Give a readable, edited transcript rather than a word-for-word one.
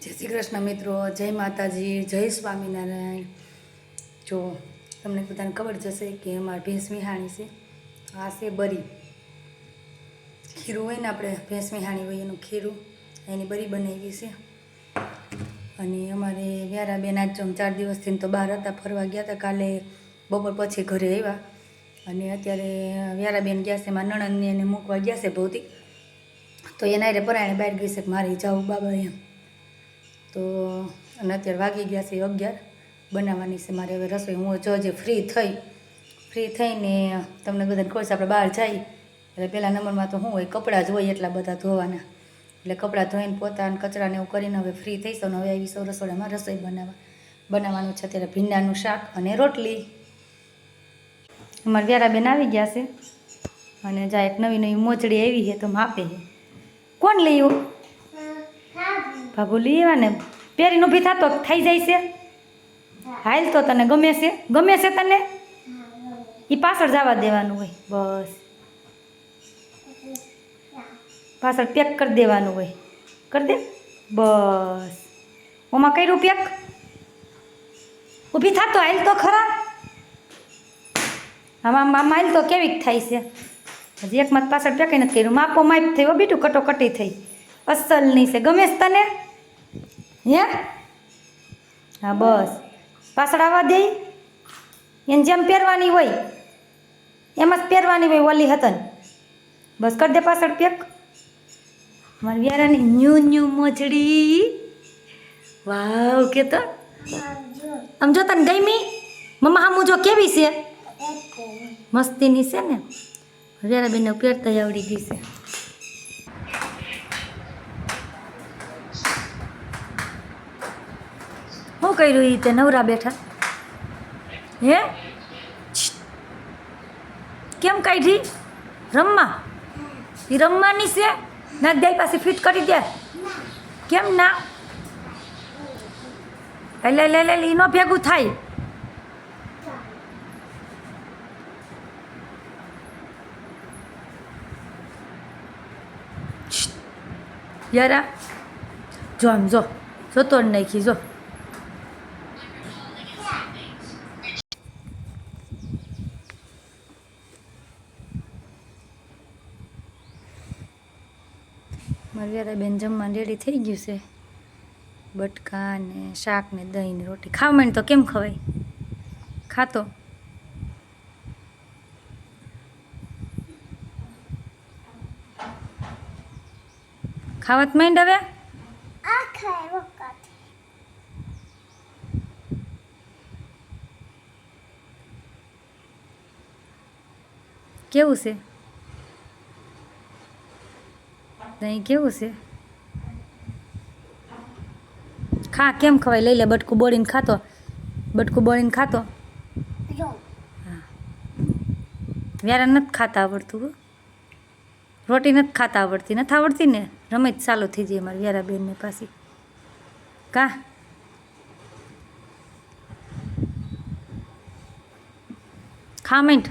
જય શ્રી કૃષ્ણ મિત્રો, જય માતાજી, જય સ્વામિનારાયણ। જો તમને બધાને ખબર જશે કે અમારે ભેંસ વિહાણી છે। આ છે બરી, ખીરું હોય ને આપણે ભેંસ વિહાણી હોય એનું ખીરું, એની બરી બનાવી છે। અને અમારે વ્યારાબેન આજ 4 દિવસથી તો બહાર હતા, ફરવા ગયા હતા। કાલે બપોર પછી ઘરે આવ્યા અને અત્યારે વ્યારાબેન ગયા છે, મારા નણંદને એને મૂકવા ગયા છે ભૌતિક, તો એના રે પરાણે બહાર ગઈ છે કે મારે જાવું બાબા એમ। તો અને અત્યારે વાગી ગયા છે 11, બનાવવાની છે મારે હવે રસોઈ। હું જો ફ્રી થઈને તમને બધાને કહું છું, આપણે બહાર જઈએ એટલે પહેલા નંબરમાં તો શું હોય, કપડાં જ હોય એટલા બધા ધોવાના, એટલે કપડાં ધોઈને પોતાને કચરાને એવું કરીને હવે ફ્રી થઈશું ને હવે આવીશું રસોડામાં રસોઈ બનાવવાનું છે। અત્યારે ભીંડાનું શાક અને રોટલી। અમારા વ્યારાબેન આવી ગયા છે અને જા એક નવી મોજડી આવી છે તો માપે છે। કોણ લઈ ભાભુ લઈ આવ્યા ને, પહેરીને ઊભી થતો થઈ જાય છે। હાલ તો તને ગમે છે તને? એ પાછળ જવા દેવાનું હોય, બસ પાછળ પેક કરી દેવાનું હોય, કરી દે બસ। ઓમાં કર્યું પેક, ઊભી થતો હાલ તો ખરા। આમાં હાલ તો કેવીક થાય છે, હજી એકમાં પાછળ પેક નથી કર્યું। માપો માપ થઈ હો બીટું, કટોકટી થઈ, અસલ નહીં છે। ગમે છે તને? હે હા બસ પાછળ આવવા દે, એને જેમ પહેરવાની હોય એમ જ પહેરવાની હોય ઓલી હતન, બસ કરી દે પાછળ પેક। મારી વ્યારાની ન્યુ મોજડી, વાવ કે તો આમ જો તને ગમી? મમ્મા હામું જો કેવી છે, મસ્તીની છે ને। વ્યારાબેનને પહેરતા આવડી ગઈ છે। શું કર્યું એ તે નવરા બેઠા? હે કેમ કાઢી? રમવા? એ રમવાની છે ના દે, પાસે ફિટ કરી દે। કેમ ના? લે એનો ભેગું થાય। યારા જો આમ જોતો જ નાખી જો। મારી વ્યારાબેન જમવાનું રેડી થઈ ગયું છે, બટકા ને શાક ને દહીં ને રોટી। ખાવા માંડ તો કેમ ખવાય? ખાતો ખાવત માંડ હવે। કેવું છે દહીં? કેવું છે? ખા, કેમ ખવાય? લઈ લે બટકું બોળીને ખાતો, બટકું બોળીને ખાતો। હા વ્યારા નથી ખાતા આવડતું, રોટી નથી ખાતા આવડતી, નથી આવડતી ને રમત ચાલુ થઈ જાય મારી વ્યારાબેનને પાછી। કા ખા માંડ।